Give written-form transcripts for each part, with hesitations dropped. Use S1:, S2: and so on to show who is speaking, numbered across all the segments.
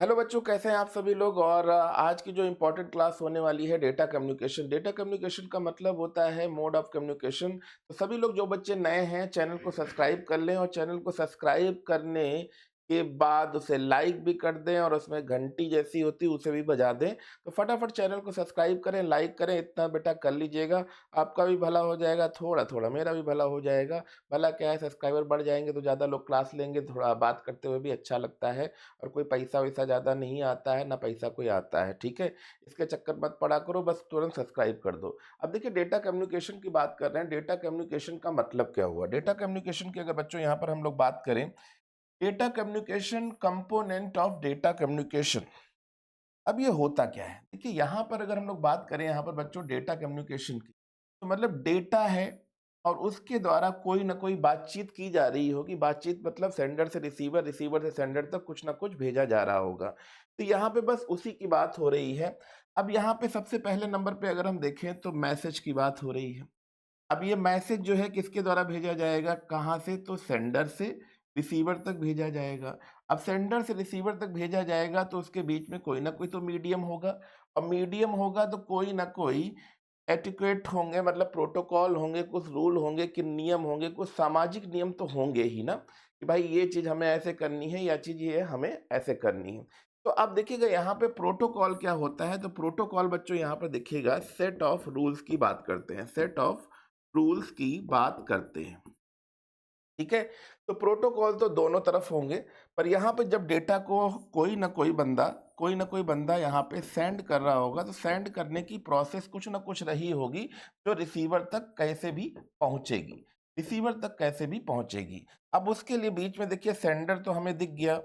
S1: Hello बच्चों, कैसे हैं आप सभी लोग। और आज की जो इम्पोर्टेंट क्लास होने वाली है डेटा कम्युनिकेशन। डेटा कम्युनिकेशन का मतलब होता है मोड ऑफ कम्युनिकेशन। तो सभी लोग जो बच्चे नए हैं चैनल को सब्सक्राइब कर लें, और चैनल को सब्सक्राइब करने के बाद उसे लाइक भी कर दें, और उसमें घंटी जैसी होती है उसे भी बजा दें। तो फटाफट चैनल को सब्सक्राइब करें, लाइक करें, इतना बेटा कर लीजिएगा। आपका भी भला हो जाएगा, थोड़ा थोड़ा मेरा भी भला हो जाएगा। भला क्या है, सब्सक्राइबर बढ़ जाएंगे तो ज़्यादा लोग क्लास लेंगे, थोड़ा बात करते हुए भी अच्छा लगता है। और कोई पैसा-वैसा ज़्यादा नहीं आता है, ना पैसा कोई आता है, ठीक है? इसके चक्कर मत पड़ा करो, बस तुरंत सब्सक्राइब कर दो। अब देखिए, डेटा कम्युनिकेशन की बात कर रहे हैं। डेटा कम्युनिकेशन का मतलब क्या हुआ? डेटा कम्युनिकेशन की अगर बच्चों यहाँ पर हम लोग बात करें, data communication component of data communication. अब ये होता क्या है? देखिए, यहाँ पर अगर हम लोग बात करें यहाँ पर बच्चों डेटा कम्युनिकेशन की, तो मतलब डेटा है और उसके द्वारा कोई ना कोई बातचीत की जा रही होगी। बातचीत मतलब सेंडर से रिसीवर, रिसीवर से सेंडर तक कुछ ना कुछ भेजा जा रहा होगा। तो यहाँ पे बस उसी की बात हो रही है। अब यहाँ पे सबसे पहले नंबर पे अगर हम देखें तो मैसेज की बात हो रही है। अब ये मैसेज जो है किसके द्वारा भेजा जाएगा, कहाँ से? तो सेंडर से रिसीवर तक भेजा जाएगा। अब सेंडर से रिसीवर तक भेजा जाएगा तो उसके बीच में कोई ना कोई तो मीडियम होगा, और मीडियम होगा तो कोई ना कोई एटिक्वेट होंगे, मतलब प्रोटोकॉल होंगे, कुछ रूल होंगे, कि नियम होंगे, कुछ सामाजिक नियम तो होंगे ही ना, कि भाई ये चीज़ हमें ऐसे करनी है, या चीज़ ये हमें ऐसे करनी है। तो अब देखिएगा यहाँ पे प्रोटोकॉल क्या होता है। तो प्रोटोकॉल बच्चों यहाँ पर देखिएगा सेट ऑफ रूल्स की बात करते हैं, सेट ऑफ रूल्स की बात करते हैं, ठीक है? तो प्रोटोकॉल तो दोनों तरफ होंगे, पर यहाँ पे जब डेटा को कोई ना कोई बंदा यहाँ पे सेंड कर रहा होगा, तो सेंड करने की प्रोसेस कुछ ना कुछ रही होगी, जो रिसीवर तक कैसे भी पहुँचेगी, रिसीवर तक कैसे भी पहुँचेगी। अब उसके लिए बीच में देखिए सेंडर तो हमें दिख गया,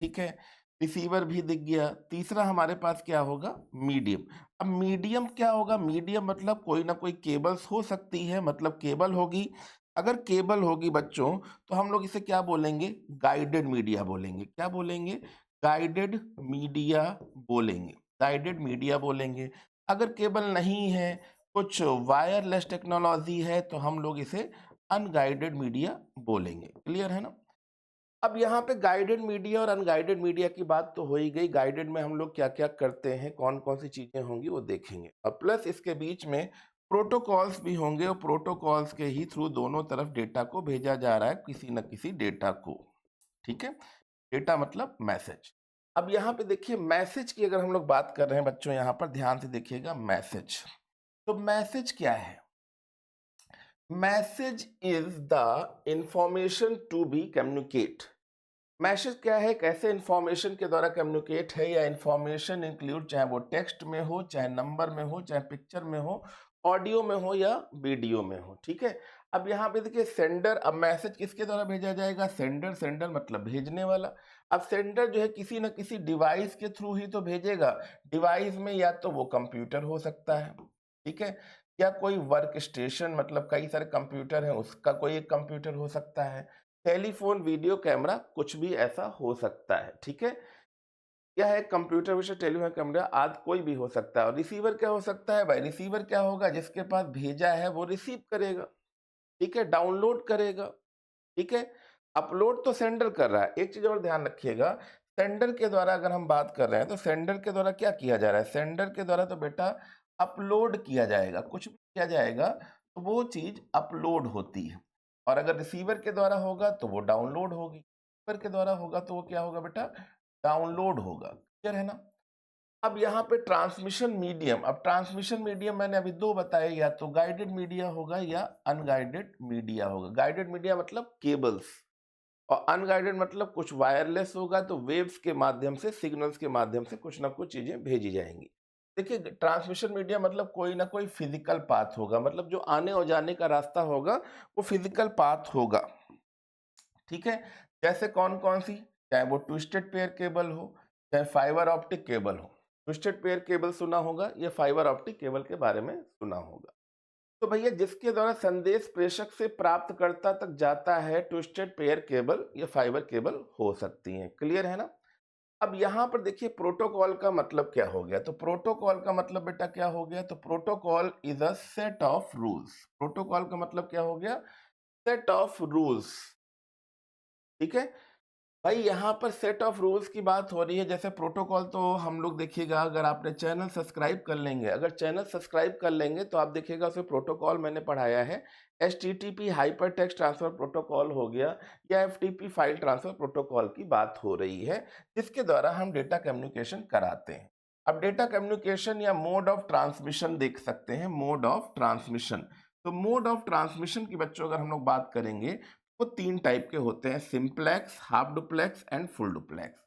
S1: ठीक है? रिसीवर भी दिख गया। तीसरा हमारे पास क्या होगा? मीडियम। अब मीडियम क्या होगा? मीडियम मतलब कोई ना कोई केबल्स हो सकती है, मतलब केबल होगी। अगर केबल होगी बच्चों, तो हम लोग इसे क्या बोलेंगे? गाइडेड मीडिया बोलेंगे। क्या बोलेंगे? गाइडेड मीडिया बोलेंगे, गाइडेड मीडिया बोलेंगे। अगर केबल नहीं है, कुछ वायरलेस टेक्नोलॉजी है, तो हम लोग इसे अनगाइडेड मीडिया बोलेंगे। क्लियर है ना? अब यहाँ पे गाइडेड मीडिया और अनगाइडेड मीडिया की बात तो हो ही गई। गाइडेड में हम लोग क्या-क्या करते हैं, कौन-कौन सी चीज़ें होंगी वो देखेंगे, और प्लस इसके बीच में प्रोटोकॉल्स भी होंगे, और प्रोटोकॉल्स के ही थ्रू दोनों तरफ डेटा को भेजा जा रहा है, किसी न किसी डेटा को, ठीक है? डेटा मतलब मैसेज। अब यहाँ पे देखिए मैसेज की अगर हम लोग बात कर रहे हैं बच्चों, यहाँ पर ध्यान से देखिएगा मैसेज। तो मैसेज क्या है? Message is the information to be communicate. Message क्या है? कैसे इंफॉर्मेशन के द्वारा कम्युनिकेट है, या इंफॉर्मेशन इंक्लूड चाहे वो टेक्स्ट में हो, चाहे नंबर में हो, चाहे पिक्चर में हो, ऑडियो में हो, या वीडियो में हो, ठीक है? अब यहाँ पे देखिए सेंडर, अब मैसेज किसके द्वारा भेजा जाएगा? सेंडर, सेंडर मतलब भेजने वाला। अब सेंडर जो है किसी न किसी डिवाइस के थ्रू ही तो भेजेगा। डिवाइस में या तो वो कंप्यूटर हो सकता है, ठीक है, या कोई वर्क स्टेशन, मतलब कई सारे कंप्यूटर हैं, उसका कोई एक कंप्यूटर हो सकता है। टेलीफोन, वीडियो कैमरा, कुछ भी ऐसा हो सकता है, ठीक है? यह है कंप्यूटर विषय, टेलीफोन कैमरा आदि कोई भी हो सकता है। और रिसीवर क्या हो सकता है भाई? रिसीवर क्या होगा? जिसके पास भेजा है वो रिसीव करेगा, ठीक है? डाउनलोड करेगा, ठीक है? अपलोड तो सेंडर कर रहा है। एक चीज और ध्यान रखिएगा, सेंडर के द्वारा अगर हम बात कर रहे हैं, तो सेंडर के द्वारा क्या किया जा रहा है? सेंडर के द्वारा तो बेटा अपलोड किया जाएगा, कुछ भी किया जाएगा तो वो चीज अपलोड होती है। और अगर रिसीवर के द्वारा होगा तो वो डाउनलोड होगी, रिसीवर के द्वारा होगा तो वो क्या होगा बेटा? डाउनलोड होगा। क्लियर है ना? अब यहाँ पे ट्रांसमिशन मीडियम, अब ट्रांसमिशन मीडियम मैंने अभी दो बताए, या तो गाइडेड मीडिया होगा या अनगाइडेड मीडिया होगा। गाइडेड मीडिया मतलब केबल्स, और अनगाइडेड मतलब कुछ वायरलेस होगा, तो वेव्स के माध्यम से, सिग्नल्स के माध्यम से कुछ ना कुछ चीजें भेजी जाएंगी। देखिए ट्रांसमिशन मीडिया मतलब कोई ना कोई फिजिकल पाथ होगा, मतलब जो आने और जाने का रास्ता होगा वो फिजिकल पाथ होगा, ठीक है? जैसे कौन कौन सी, चाहे वो ट्विस्टेड पेयर केबल हो, चाहे फाइबर ऑप्टिक केबल हो। ट्विस्टेड पेयर केबल सुना होगा, या फाइबर ऑप्टिक केबल के बारे में सुना होगा। तो भैया जिसके द्वारा संदेश प्रेषक से प्राप्तकर्ता तक जाता है, ट्विस्टेड पेयर केबल या फाइबर केबल हो सकती हैं। क्लियर है ना? अब यहाँ पर देखिए प्रोटोकॉल का मतलब क्या हो गया। तो प्रोटोकॉल का मतलब बेटा क्या हो गया? तो protocol is a set of rules. Protocol का मतलब क्या हो गया? सेट ऑफ रूल्स, ठीक है? भाई यहाँ पर सेट ऑफ रूल्स की बात हो रही है। जैसे प्रोटोकॉल तो हम लोग देखिएगा, अगर आपने चैनल सब्सक्राइब कर लेंगे, अगर चैनल सब्सक्राइब कर लेंगे तो आप देखिएगा उसमें प्रोटोकॉल मैंने पढ़ाया है। HTTP hyper text transfer protocol हो गया या FTP फाइल ट्रांसफर प्रोटोकॉल की बात हो रही है, जिसके द्वारा हम डेटा कम्युनिकेशन कराते हैं। अब डेटा कम्युनिकेशन या मोड ऑफ ट्रांसमिशन देख सकते हैं, मोड ऑफ ट्रांसमिशन। तो मोड ऑफ ट्रांसमिशन की बच्चों अगर हम लोग बात करेंगे, वो 3 टाइप के होते हैं, simplex, half duplex and full duplex.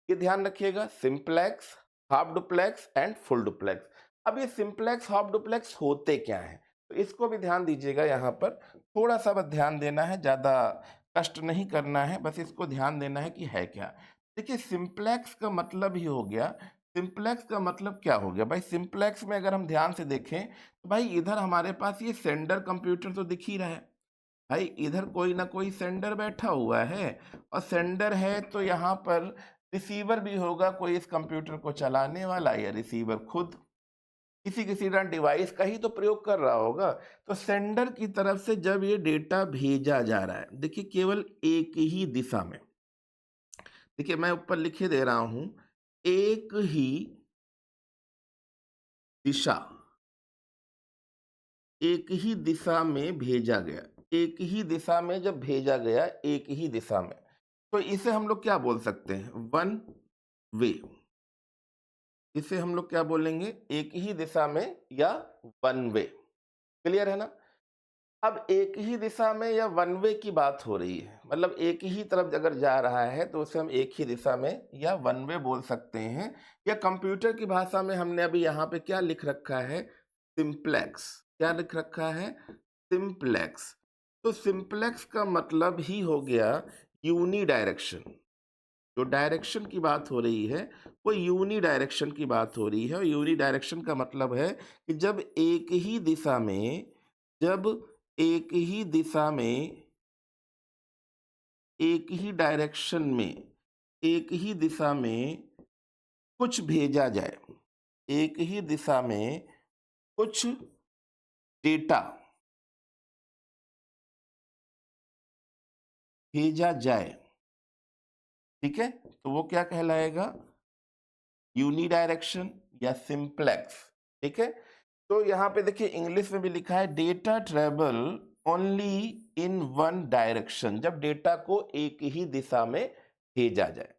S1: ये ध्यान रखिएगा, simplex, half duplex and full duplex. अब ये सिंपलेक्स, हाफ डुप्लेक्स होते क्या हैं? तो इसको भी ध्यान दीजिएगा, यहाँ पर थोड़ा-सा बस ध्यान देना है, ज़्यादा कष्ट नहीं करना है, बस इसको ध्यान देना है कि है क्या? देखिए सिंपलेक्स का मतलब ही हो गया, सिंपलेक्स का मतलब क्या हो गया? भाई सिंपलेक्स में अगर हम ध्यान से देखें, तो भाई इधर हमारे पास ये सेंडर कंप्यूटर तो दिख ही रहा है। भाई इधर कोई ना कोई सेंडर बैठा हुआ है, और सेंडर है तो यहाँ पर रिसीवर भी होगा, कोई इस कंप्यूटर को चलाने वाला, या रिसीवर खुद किसी किसी तरह डिवाइस का ही तो प्रयोग कर रहा होगा। तो सेंडर की तरफ से जब ये डेटा भेजा जा रहा है, देखिए केवल एक ही दिशा में, देखिए मैं ऊपर लिखे दे रहा हूं, एक ही दिशा, एक ही दिशा में भेजा गया, एक ही दिशा में जब भेजा गया, एक ही दिशा में, तो इसे हम लोग क्या बोल सकते हैं? One way. इसे हम लोग क्या बोलेंगे? एक ही दिशा में या वन वे। क्लियर है ना? अब एक ही दिशा में या वन वे की बात हो रही है, मतलब एक ही तरफ अगर जा रहा है तो उसे हम एक ही दिशा में या वन वे बोल सकते हैं। या कंप्यूटर की भाषा में हमने अभी यहाँ पे क्या लिख रखा है? सिंप्लेक्स। क्या लिख रखा है? सिंप्लेक्स। तो सिंप्लेक्स का मतलब ही हो गया यूनी डायरेक्शन। जो डायरेक्शन की बात हो रही है, वो यूनी डायरेक्शन की बात हो रही है, और यूनी डायरेक्शन का मतलब है कि जब एक ही दिशा में, जब एक ही दिशा में, एक ही डायरेक्शन में, एक ही दिशा में कुछ भेजा जाए, एक ही दिशा में कुछ डेटा भेजा जाए, ठीक है, तो वो क्या कहलाएगा? यूनी डायरेक्शन या सिंप्लेक्स। ठीक है, तो यहाँ पे देखिए इंग्लिश में भी लिखा है data travel only in one direction, जब डेटा को एक ही दिशा में भेजा जाए।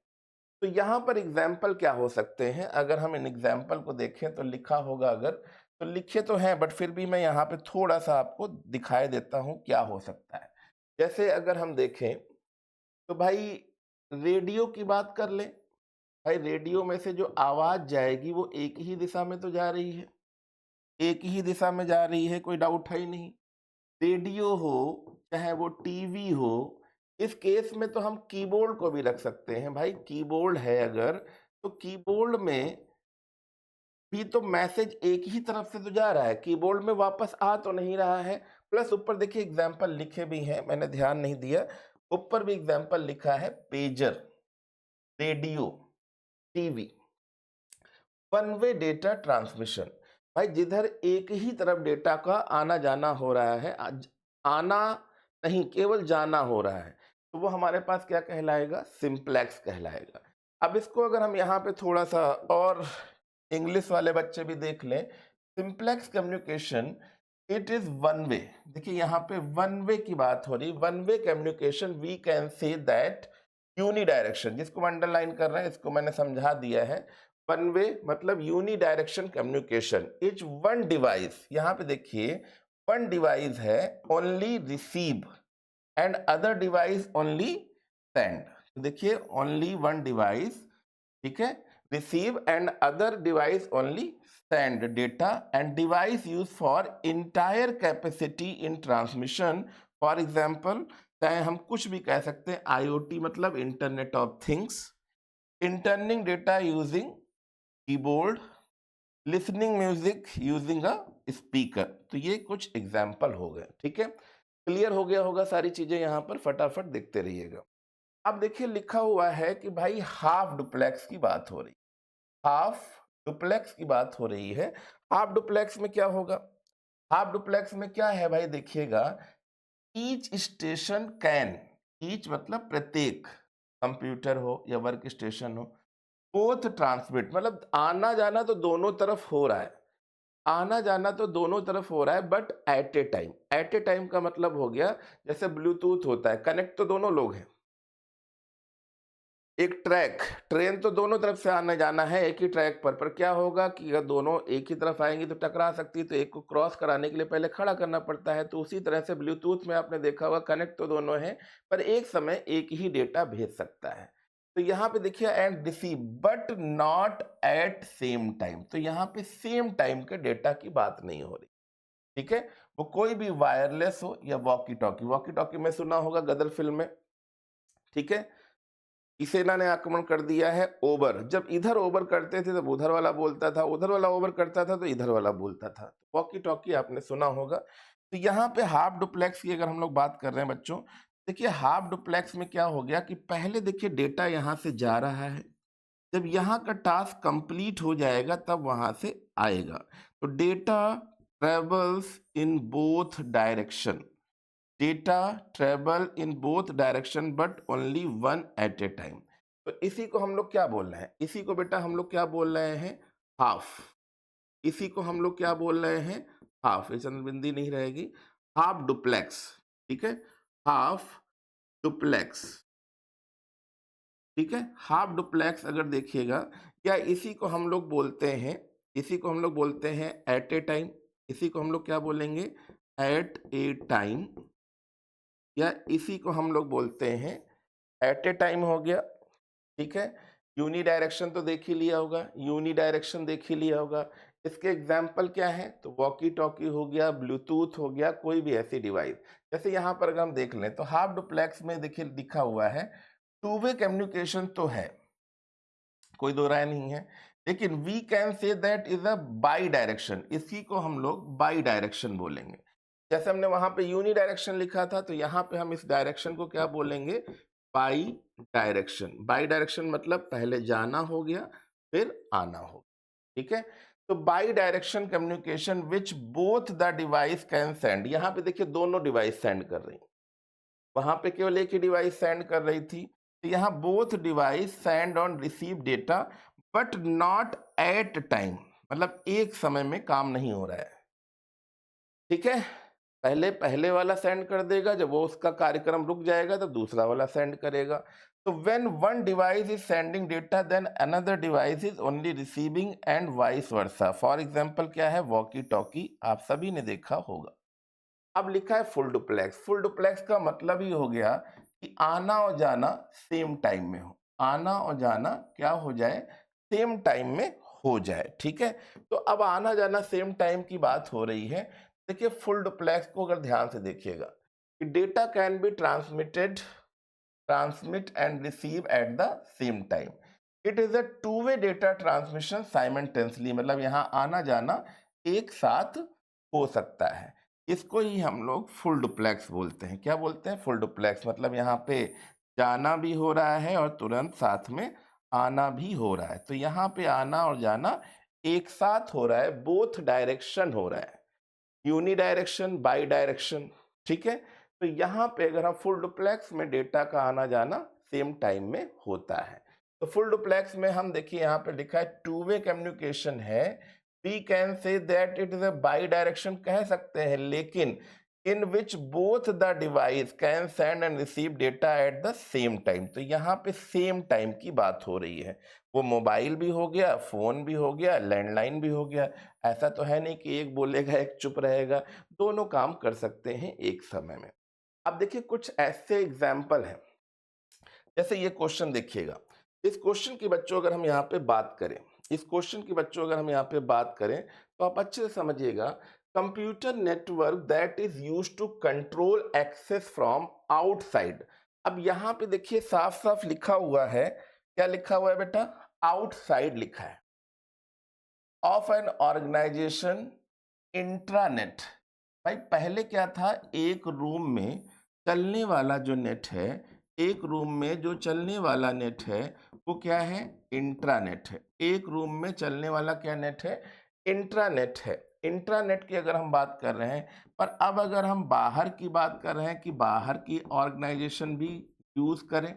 S1: तो यहाँ पर एग्जाम्पल क्या हो सकते हैं? अगर हम इन एग्जाम्पल को देखें तो लिखा होगा, अगर तो लिखे तो हैं, बट फिर भी मैं यहाँ पे थोड़ा सा आपको दिखाई देता हूँ क्या हो सकता है। जैसे अगर हम देखें तो भाई रेडियो की बात कर लें। भाई रेडियो में से जो आवाज जाएगी वो एक ही दिशा में तो जा रही है, एक ही दिशा में जा रही है, कोई डाउट है ही नहीं। रेडियो हो चाहे वो टीवी हो, इस केस में तो हम कीबोर्ड को भी रख सकते हैं। भाई कीबोर्ड है अगर, तो कीबोर्ड में भी तो मैसेज एक ही तरफ से तो जा रहा है, कीबोर्ड में वापस आ तो नहीं रहा है। प्लस ऊपर देखिए एग्जाम्पल लिखे भी हैं, मैंने ध्यान नहीं दिया, ऊपर भी एग्जाम्पल लिखा है, pager, radio, TV, one way data transmission. भाई जिधर एक ही तरफ डेटा का आना जाना हो रहा है, आना नहीं केवल जाना हो रहा है, तो वो हमारे पास क्या कहलाएगा? सिंप्लेक्स कहलाएगा। अब इसको अगर हम यहाँ पे थोड़ा सा और इंग्लिश वाले बच्चे भी देख लें, simplex communication it is one way. देखिए यहाँ पे वन वे की बात हो रही, one way communication we can say that uni direction, जिसको हम अंडरलाइन कर रहे हैं इसको मैंने समझा दिया है। वन वे मतलब uni direction communication is one device, यहाँ पे देखिए वन डिवाइस है only receive and other device only send. देखिए ओनली वन डिवाइस, ठीक है, receive and other device only send data and device used for entire capacity in transmission। for example चाहे हम कुछ भी कह सकते हैं, IoT मतलब internet of things, entering data using keyboard, listening music using a speaker. तो ये कुछ एग्जाम्पल हो गए, ठीक है, क्लियर हो गया होगा सारी चीजें, यहाँ पर फटाफट देखते रहिएगा। अब देखिए लिखा हुआ है कि भाई हाफ डुप्लेक्स की बात हो रही, हाफ डुप्लेक्स की बात हो रही है। हाफ डुप्लेक्स में क्या होगा? हाफ डुप्लेक्स में क्या है भाई? देखिएगा, ईच स्टेशन कैन, ईच मतलब प्रत्येक, कंप्यूटर हो या वर्क स्टेशन हो, बोथ ट्रांसमिट मतलब आना जाना तो दोनों तरफ हो रहा है, आना जाना तो दोनों तरफ हो रहा है, but at a time. At a time का मतलब हो गया जैसे ब्लूटूथ होता है, कनेक्ट तो दोनों लोग हैं। एक ट्रैक, ट्रेन तो दोनों तरफ से आना जाना है एक ही ट्रैक पर क्या होगा कि अगर दोनों एक ही तरफ आएंगी तो टकरा सकती है, तो एक को क्रॉस कराने के लिए पहले खड़ा करना पड़ता है। तो उसी तरह से ब्लूटूथ में आपने देखा होगा कनेक्ट तो दोनों हैं, पर एक समय एक ही डेटा भेज सकता है। तो यहाँ पे देखिए and receive but not at same time, तो यहाँ पे सेम टाइम के डेटा की बात नहीं हो रही, ठीक है। वो कोई भी वायरलेस हो या वॉकी टॉकी, वॉकी टॉकी में सुना होगा गदर फिल्म में, ठीक है। सेना ने आक्रमण कर दिया है ओवर, जब इधर ओवर करते थे तब उधर वाला बोलता था, उधर वाला ओवर करता था तो इधर वाला बोलता था। वॉकी टॉकी आपने सुना होगा। तो यहाँ पे हाफ डुप्लेक्स की अगर हम लोग बात कर रहे हैं बच्चों, देखिए हाफ डुप्लेक्स में क्या हो गया कि पहले देखिए डेटा यहाँ से जा रहा है, जब यहाँ का टास्क कंप्लीट हो जाएगा तब वहां से आएगा। तो data travels in both direction, data travel in both direction but only one at a time. तो इसी को हम लोग क्या बोल रहे हैं, इसी को बेटा हम लोग क्या बोल रहे हैं, हाफ। इसी को हम लोग क्या बोल रहे हैं, हाफ, ये चंद्रबिंदी नहीं रहेगी, हाफ डुप्लेक्स, ठीक है, हाफ डुप्लेक्स, ठीक है। हाफ डुप्लेक्स अगर देखिएगा, या इसी को हम लोग बोलते हैं, इसी को हम लोग बोलते हैं एट ए टाइम, इसी को हम लोग क्या बोलेंगे, एट ए टाइम, या इसी को हम लोग बोलते हैं एट ए टाइम हो गया, ठीक है। यूनी डायरेक्शन तो देख ही लिया होगा, यूनी डायरेक्शन देख ही लिया होगा। इसके एग्जाम्पल क्या है, तो वॉकी टॉकी हो गया, ब्लूटूथ हो गया, कोई भी ऐसी डिवाइस। जैसे यहाँ पर अगर हम देख लें तो हाफ डुप्लेक्स में देखिए लिखा हुआ है टू वे कम्युनिकेशन तो है, कोई दो राय नहीं है, लेकिन we can say that is a bi direction, इसी को हम लोग बाई डायरेक्शन बोलेंगे। जैसे हमने वहां पे यूनी डायरेक्शन लिखा था, तो यहाँ पे हम इस डायरेक्शन को क्या बोलेंगे, बाई डायरेक्शन। बाई डायरेक्शन मतलब पहले जाना हो गया फिर आना हो, ठीक है। तो by direction communication which both the device can send, यहाँ पे देखिए दोनों डिवाइस सेंड कर रही, वहां पे केवल एक ही डिवाइस सेंड कर रही थी। तो यहाँ both device send on receive data but not at time, मतलब एक समय में काम नहीं हो रहा है, ठीक है। पहले पहले वाला सेंड कर देगा, जब वो उसका कार्यक्रम रुक जाएगा तो दूसरा वाला सेंड करेगा। तो when one device is sending data then another device is only receiving and vice versa. For example क्या है, वॉकी टॉकी आप सभी ने देखा होगा। अब लिखा है फुल डुप्लेक्स, फुल डुप्लेक्स का मतलब ही हो गया कि आना और जाना सेम टाइम में हो, आना और जाना क्या हो जाए, सेम टाइम में हो जाए, ठीक है। तो अब आना जाना सेम टाइम की बात हो रही है। देखिए फुल डुप्लेक्स को अगर ध्यान से देखिएगा कि data can be transmitted, transmit and receive at the same time, it is a two way data transmission simultaneously, मतलब यहाँ आना जाना एक साथ हो सकता है। इसको ही हम लोग फुल डुप्लेक्स बोलते हैं। क्या बोलते हैं, फुल डुप्लेक्स, मतलब यहाँ पे जाना भी हो रहा है और तुरंत साथ में आना भी हो रहा है। तो यहाँ पे आना और जाना एक साथ हो रहा है, बोथ डायरेक्शन हो रहा है, यूनी डायरेक्शन बाई डायरेक्शन, ठीक है। तो यहाँ पे अगर हम फुल डुप्लेक्स में डेटा का आना जाना सेम टाइम में होता है। तो फुल डुप्लेक्स में हम देखिए यहाँ पे लिखा है टू वे कम्युनिकेशन है, we can say that it is a bi direction कह सकते हैं, लेकिन in which both the device can send and receive data at the same time. तो यहाँ पे सेम टाइम की बात हो रही है, वो मोबाइल भी हो गया, फोन भी हो गया, लैंडलाइन भी हो गया। ऐसा तो है नहीं कि एक बोलेगा एक चुप रहेगा, दोनों काम कर सकते हैं एक समय में। अब देखिए कुछ ऐसे एग्जाम्पल हैं, जैसे ये क्वेश्चन देखिएगा, इस क्वेश्चन की बच्चों अगर हम यहाँ पे बात करें, इस क्वेश्चन की बच्चों अगर हम यहाँ पे बात करें तो आप अच्छे से समझिएगा, computer network that is used to control access from outside. अब यहाँ पे देखिए साफ साफ लिखा हुआ है, क्या लिखा हुआ है बेटा, आउटसाइड लिखा है, ऑफ एन ऑर्गेनाइजेशन इंट्रानेट। भाई पहले क्या था, एक रूम में चलने वाला जो नेट है, एक रूम में जो चलने वाला नेट है वो क्या है, इंट्रानेट है। एक रूम में चलने वाला क्या नेट है, इंट्रानेट है। इंट्रानेट की अगर हम बात कर रहे हैं, पर अब अगर हम बाहर की बात कर रहे हैं कि बाहर की ऑर्गेनाइजेशन भी यूज करें,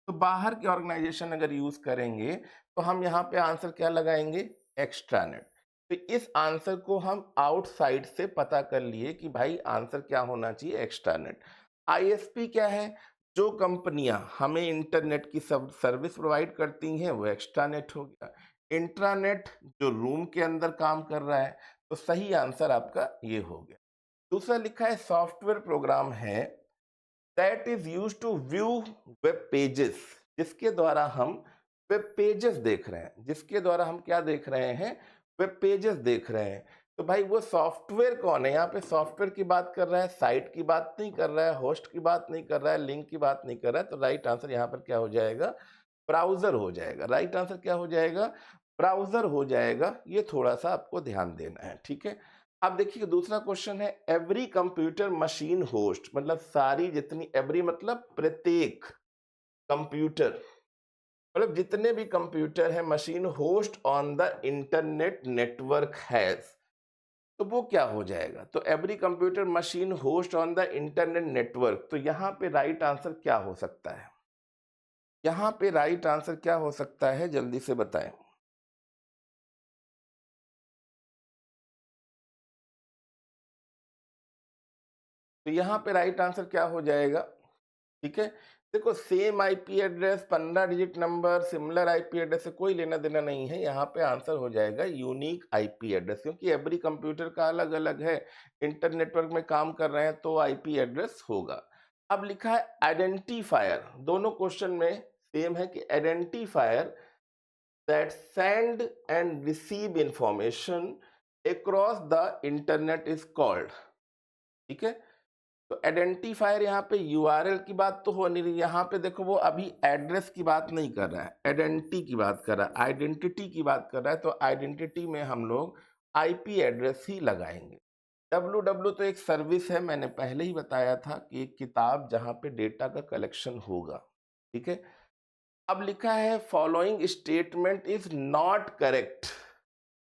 S1: तो बाहर के ऑर्गेनाइजेशन अगर यूज करेंगे तो हम यहाँ पे आंसर क्या लगाएंगे, एक्स्ट्रानेट। तो इस आंसर को हम आउटसाइड से पता कर लिए कि भाई आंसर क्या होना चाहिए, एक्स्ट्रानेट। आईएसपी क्या है, जो कंपनियां हमें इंटरनेट की सब सर्विस प्रोवाइड करती हैं वो एक्स्ट्रानेट हो गया। इंट्रानेट जो रूम के अंदर काम कर रहा है, तो सही आंसर आपका ये हो गया। दूसरा लिखा है सॉफ्टवेयर प्रोग्राम है that is use to view web pages, जिसके द्वारा हम वेब पेजेस देख रहे हैं, जिसके द्वारा हम क्या देख रहे हैं, वेब पेजेस देख रहे हैं। तो भाई वो सॉफ्टवेयर कौन है, यहाँ पे सॉफ्टवेयर की बात कर रहा है, साइट की बात नहीं कर रहा है, होस्ट की बात नहीं कर रहा है, लिंक की बात नहीं कर रहा है। तो राइट आंसर यहाँ पर क्या हो जाएगा, ब्राउजर हो जाएगा। राइट आंसर क्या हो जाएगा, ब्राउजर हो जाएगा। ये थोड़ा सा आपको ध्यान देना है, ठीक है। अब देखिए दूसरा क्वेश्चन है एवरी कंप्यूटर मशीन होस्ट, मतलब सारी जितनी, एवरी मतलब प्रत्येक कंप्यूटर, मतलब जितने भी कंप्यूटर है machine host on the internet network has, तो वो क्या हो जाएगा, तो every computer machine host on the internet network. तो यहाँ पे राइट आंसर क्या हो सकता है, यहाँ पे राइट आंसर क्या हो सकता है, जल्दी से बताएं। तो यहाँ पे राइट आंसर क्या हो जाएगा, ठीक है। देखो same IP address, 15 digit number, similar IP address से कोई लेना देना नहीं है। यहाँ पे आंसर हो जाएगा यूनिक आईपी एड्रेस, क्योंकि एवरी कंप्यूटर का अलग अलग है, इंटर नेटवर्क में काम कर रहे हैं तो आईपी एड्रेस होगा। अब लिखा है आइडेंटिफायर, दोनों क्वेश्चन में सेम है कि identifier that send and receive information across the internet is called, ठीक है। तो आइडेंटिफायर यहाँ पे यूआरएल की बात तो हो नहीं रही, यहाँ पे देखो वो अभी एड्रेस की बात नहीं कर रहा है, आइडेंटिटी की बात कर रहा है, आइडेंटिटी की बात कर रहा है। तो आइडेंटिटी में हम लोग आईपी एड्रेस ही लगाएंगे। डब्ल्यू तो एक सर्विस है, मैंने पहले ही बताया था कि एक किताब जहाँ पे डेटा का कलेक्शन होगा, ठीक है। अब लिखा है following statement is not correct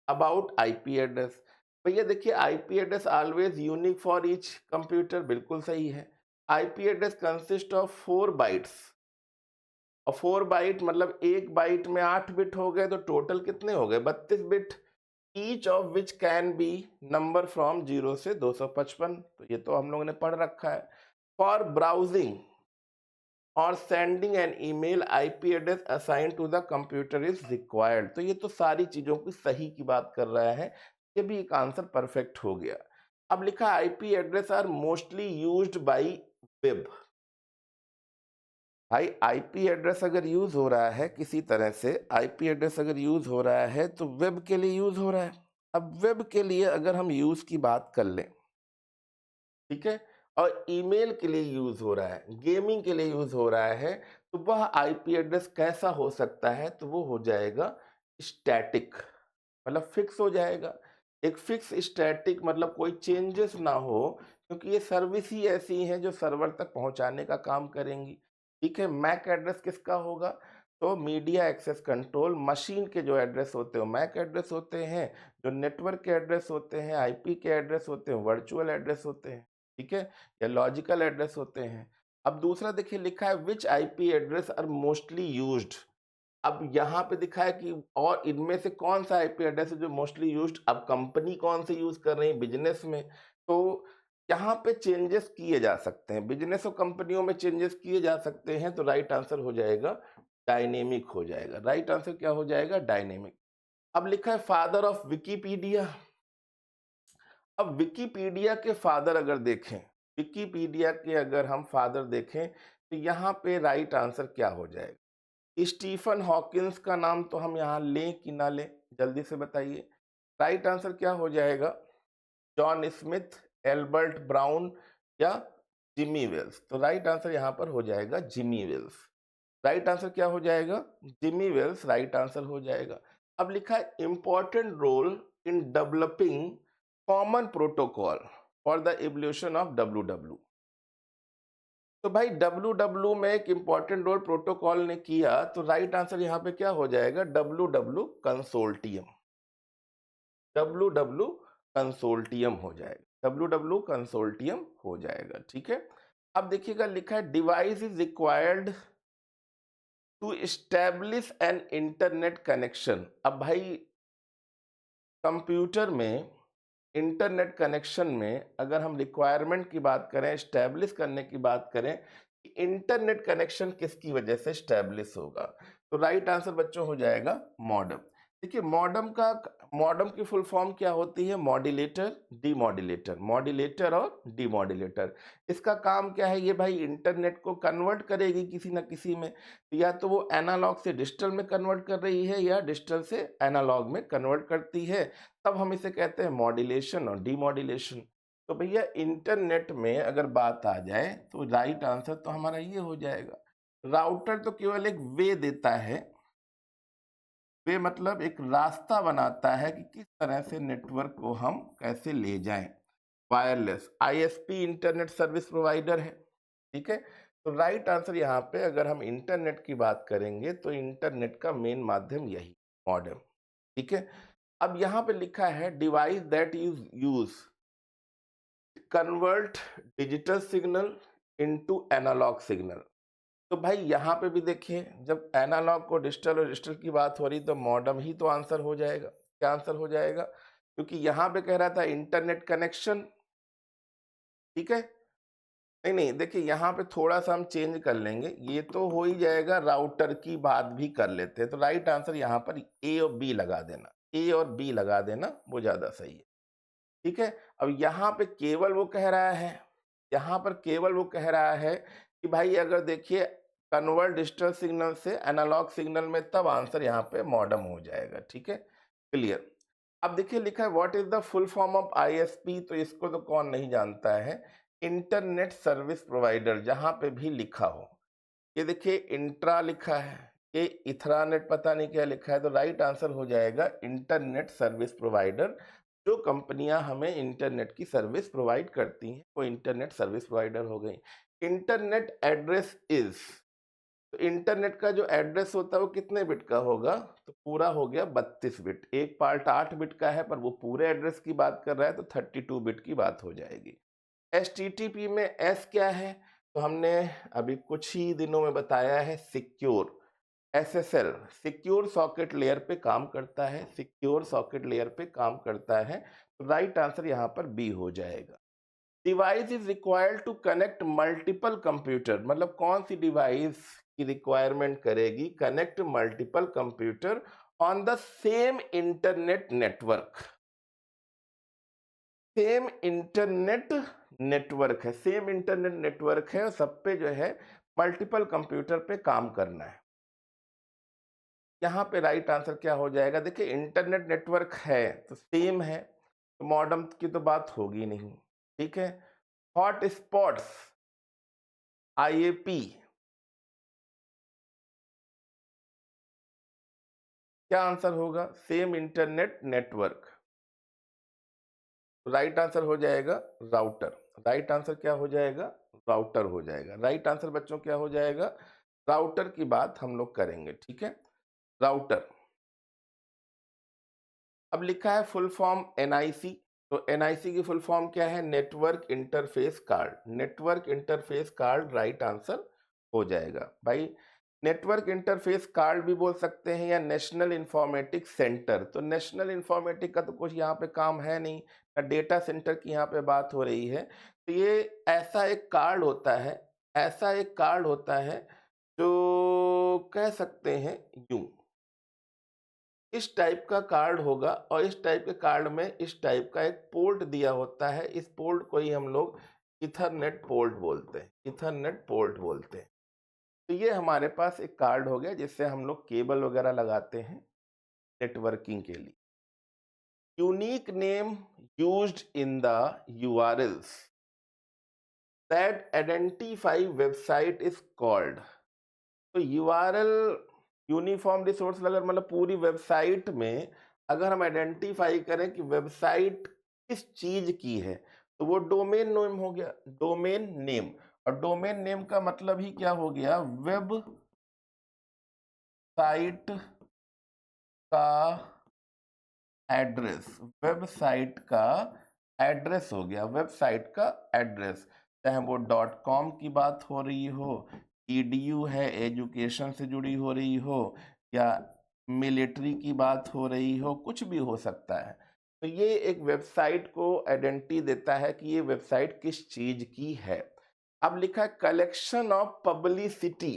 S1: about IP address. भैया देखिए IP address always unique for each computer, बिल्कुल सही है। IP address consist of 4 bytes, और 4 बाइट मतलब एक बाइट में 8 बिट हो गए, तो टोटल कितने हो गए, 32 bit. Each of which can be number from 0 से 255, तो ये तो हम लोगों ने पढ़ रखा है। फॉर ब्राउजिंग और sending an email IP address assign to the computer is required. तो ये तो सारी चीजों की सही की बात कर रहा है, ये भी एक आंसर परफेक्ट हो गया। अब लिखा IP address are mostly used by web. भाई आईपी एड्रेस अगर यूज हो रहा है किसी तरह से, आईपी एड्रेस अगर यूज हो रहा है तो वेब के लिए यूज हो रहा है। अब वेब के लिए अगर हम यूज की बात कर लें, ठीक है, और ईमेल के लिए यूज हो रहा है, गेमिंग के लिए यूज हो रहा है, तो वह आईपी एड्रेस कैसा हो सकता है, तो वो हो जाएगा स्टैटिक, मतलब फिक्स हो जाएगा। एक फिक्स स्टैटिक मतलब कोई चेंजेस ना हो, क्योंकि ये सर्विस ही ऐसी है जो सर्वर तक पहुंचाने का काम करेंगी, ठीक है। मैक एड्रेस किसका होगा, तो मीडिया एक्सेस कंट्रोल मशीन के जो एड्रेस होते हैं मैक एड्रेस होते हैं, जो नेटवर्क के एड्रेस होते हैं आईपी के एड्रेस होते हैं वर्चुअल एड्रेस होते हैं, ठीक है, या लॉजिकल एड्रेस होते हैं। अब दूसरा देखिए लिखा है which IP address are mostly used. अब यहाँ पे दिखा है कि और इनमें से कौन सा आईपी एड्रेस है जो मोस्टली यूज्ड। अब कंपनी कौन से यूज कर रही है बिजनेस में, तो यहाँ पे चेंजेस किए जा सकते हैं, बिजनेस और कंपनियों में चेंजेस किए जा सकते हैं। तो राइट आंसर हो जाएगा डायनेमिक हो जाएगा। राइट आंसर क्या हो जाएगा, डायनेमिक। अब लिखा है फादर ऑफ विकिपीडिया। अब विकिपीडिया के फादर अगर देखें, विकिपीडिया के अगर हम फादर देखें, तो यहाँ पे राइट आंसर क्या हो जाएगा। स्टीफन हॉकिंस का नाम तो हम यहाँ लें कि ना लें, जल्दी से बताइए। राइट आंसर क्या हो जाएगा, जॉन स्मिथ, एल्बर्ट ब्राउन, या जिमी वेल्स। तो राइट आंसर यहाँ पर हो जाएगा जिमी वेल्स। राइट आंसर क्या हो जाएगा, जिमी वेल्स राइट आंसर हो जाएगा। अब लिखा है important role in developing common protocol for the evolution of W. तो भाई डब्ल्यू में एक इंपॉर्टेंट रोल प्रोटोकॉल ने किया, तो राइट आंसर यहाँ पे क्या हो जाएगा, डब्ल्यू कंसोर्टियम। डब्ल्यू कंसोर्टियम हो जाएगा, डब्ल्यू कंसोर्टियम हो जाएगा, ठीक है। अब देखिएगा लिखा है device is required to establish an internet connection. अब भाई कंप्यूटर में इंटरनेट कनेक्शन में अगर हम रिक्वायरमेंट की बात करें, एस्टैब्लिश करने की बात करें कि इंटरनेट कनेक्शन किसकी वजह से एस्टैब्लिश होगा, तो राइट आंसर बच्चों हो जाएगा मॉडेम। देखिए मॉडेम की फुल फॉर्म क्या होती है? मॉड्यूलेटर, डीमॉड्यूलेटर, मॉड्यूलेटर और डीमॉड्यूलेटर। इसका काम क्या है? ये भाई इंटरनेट को कन्वर्ट करेगी किसी ना किसी में, या तो वो एनालॉग से डिजिटल में कन्वर्ट कर रही है या डिजिटल से एनालॉग में कन्वर्ट करती है, तब हम इसे कहते हैं मॉड्यूलेशन और डीमॉड्यूलेशन। तो भैया इंटरनेट में अगर बात आ जाए तो राइट आंसर तो हमारा ये हो जाएगा। राउटर तो केवल एक वे देता है, वे मतलब एक रास्ता बनाता है कि किस तरह से नेटवर्क को हम कैसे ले जाएं। Wireless, ISP internet service provider है, ठीक है। तो राइट आंसर यहाँ पे अगर हम इंटरनेट की बात करेंगे तो इंटरनेट का मेन माध्यम यही मॉडेम, ठीक है। अब यहाँ पे लिखा है device that use convert digital signal into analogue signal. तो भाई यहाँ पे भी देखिए, जब एनालॉग को डिजिटल और डिजिटल की बात हो रही तो मॉडेम ही तो आंसर हो जाएगा। क्या आंसर हो जाएगा? क्योंकि यहाँ पे कह रहा था इंटरनेट कनेक्शन, ठीक है। नहीं नहीं, देखिए यहाँ पे थोड़ा सा हम चेंज कर लेंगे, ये तो हो ही जाएगा, राउटर की बात भी कर लेते हैं। तो राइट आंसर यहाँ पर ए और बी लगा देना, ए और बी लगा देना, वो ज्यादा सही है, ठीक है। अब यहाँ पे केवल वो कह रहा है, यहाँ पर केवल वो कह रहा है कि भाई अगर देखिए कन्वर्ट डिजिटल सिग्नल से एनालॉग सिग्नल में, तब आंसर यहाँ पे मॉडेम हो जाएगा, ठीक है, क्लियर। अब देखिए लिखा है what is the full form of ISP, तो इसको तो कौन नहीं जानता है, इंटरनेट सर्विस प्रोवाइडर। जहां पे भी लिखा हो, ये देखिए इंट्रा लिखा है, ये इथरानेट पता नहीं क्या लिखा है, तो राइट आंसर हो जाएगा इंटरनेट सर्विस प्रोवाइडर। जो कंपनियां हमें इंटरनेट की सर्विस प्रोवाइड करती हैं वो इंटरनेट सर्विस प्रोवाइडर हो गई। इंटरनेट एड्रेस इज, तो इंटरनेट का जो एड्रेस होता है वो कितने बिट का होगा? तो पूरा हो गया 32 बिट। एक पार्ट 8 बिट का है पर वो पूरे एड्रेस की बात कर रहा है, तो 32 बिट की बात हो जाएगी। HTTP में एस क्या है? तो हमने अभी कुछ ही दिनों में बताया है, secure, SSL, secure socket layer पे काम करता है, सिक्योर सॉकेट लेयर पे काम करता है। तो राइट आंसर यहाँ पर बी हो जाएगा। Device is required to connect multiple computer, मतलब कौन सी डिवाइस की रिक्वायरमेंट करेगी connect multiple computer on the same internet network. Same internet network है, सेम इंटरनेट नेटवर्क है और सब पे जो है मल्टीपल कंप्यूटर पे काम करना है। यहाँ पे राइट आंसर क्या हो जाएगा? देखिए इंटरनेट नेटवर्क है तो सेम है, तो मॉडेम की तो बात होगी नहीं, ठीक है। हॉट स्पॉट्स, IAP, क्या आंसर होगा? Same internet network. Right answer हो जाएगा राउटर। राइट आंसर क्या हो जाएगा? राउटर हो जाएगा। राइट आंसर बच्चों क्या हो जाएगा? राउटर की बात हम लोग करेंगे, ठीक है, राउटर। अब लिखा है फुल फॉर्म NIC, तो NIC की फुल फॉर्म क्या है? Network interface card. Network interface card right answer हो जाएगा भाई। नेटवर्क इंटरफेस कार्ड भी बोल सकते हैं या नेशनल इंफॉर्मेटिक सेंटर। तो नेशनल इंफॉर्मेटिक का तो कुछ यहाँ पे काम है नहीं, ना डेटा सेंटर की यहाँ पे बात हो रही है। तो ये ऐसा एक कार्ड होता है, ऐसा एक कार्ड होता है जो कह सकते हैं यूं, इस टाइप का कार्ड होगा और इस टाइप के कार्ड में इस टाइप का एक पोर्ट दिया होता है। इस पोर्ट को ही हम लोग इथरनेट पोर्ट बोलते हैं, इथरनेट पोर्ट बोलते हैं। तो ये हमारे पास एक कार्ड हो गया जिससे हम लोग केबल वगैरह लगाते हैं नेटवर्किंग के लिए। Unique name used in the URLs that identify website is called. तो URL यूनिफॉर्म रिसोर्स, अगर मतलब पूरी वेबसाइट में अगर हम आइडेंटिफाई करें कि वेबसाइट किस चीज की है, तो वो डोमेन नेम हो गया, डोमेन नेम। और डोमेन नेम का मतलब ही क्या हो गया? वेब साइट का एड्रेस, वेबसाइट का एड्रेस हो गया, वेबसाइट का एड्रेस, चाहे वो .com की बात हो रही हो ईडीयू है, एजुकेशन से जुड़ी हो रही हो, या मिलिट्री की बात हो रही हो, कुछ भी हो सकता है। तो ये एक वेबसाइट को आइडेंटिटी देता है कि ये वेबसाइट किस चीज की है। अब लिखा है collection of publicity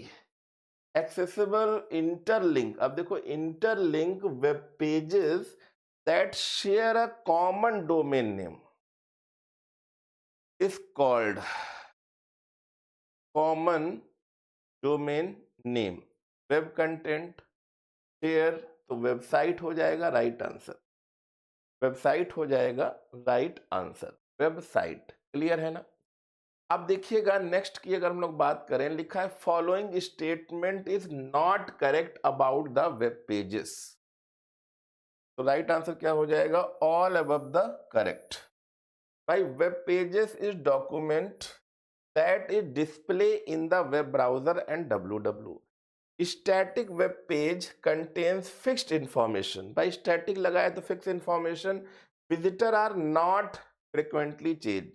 S1: accessible interlink. अब देखो, interlink web pages that share a common domain name is called common domain name. Web content share, तो वेबसाइट हो जाएगा राइट आंसर। वेबसाइट हो जाएगा राइट आंसर, वेबसाइट। क्लियर है ना? अब देखिएगा नेक्स्ट की अगर हम लोग बात करें, लिखा है following statement is not correct about the web pages. तो राइट आंसर क्या हो जाएगा? All above the correct. भाई, web pages is document that is display in the web browser and www। Static web page contains fixed information. भाई, static लगाए तो fix information. Visitor are not frequently change.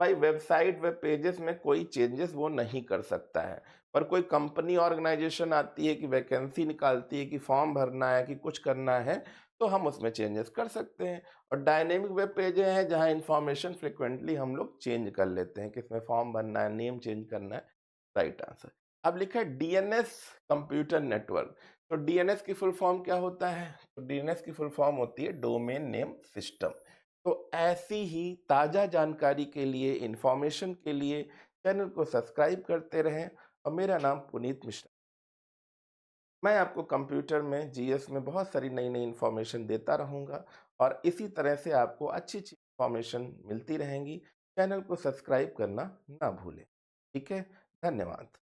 S1: भाई, website web pages में कोई changes वो नहीं कर सकता है। पर कोई कंपनी ऑर्गेनाइजेशन आती है कि वैकेंसी निकालती है कि फॉर्म भरना है कि कुछ करना है, तो हम उसमें चेंजेस कर सकते हैं। और डायनेमिक वेब पेजेस हैं जहां इंफॉर्मेशन फ्रिक्वेंटली हम लोग चेंज कर लेते हैं, किसमें फॉर्म भरना है, नेम चेंज करना है। Right answer. अब लिखा है डीएनएस कंप्यूटर नेटवर्क। तो डीएनएस की फुल फॉर्म क्या होता है? तो डीएनएस की फुल फॉर्म होती है डोमेन नेम सिस्टम। तो ऐसी ही ताज़ा जानकारी के लिए, इंफॉर्मेशन के लिए चैनल को सब्सक्राइब करते रहें। और मेरा नाम पुनीत मिश्रा। मैं आपको कंप्यूटर में, जीएस में बहुत सारी नई नई इन्फॉर्मेशन देता रहूँगा, और इसी तरह से आपको अच्छी अच्छी इन्फॉर्मेशन मिलती रहेंगी। चैनल को सब्सक्राइब करना ना भूलें। ठीक है? धन्यवाद।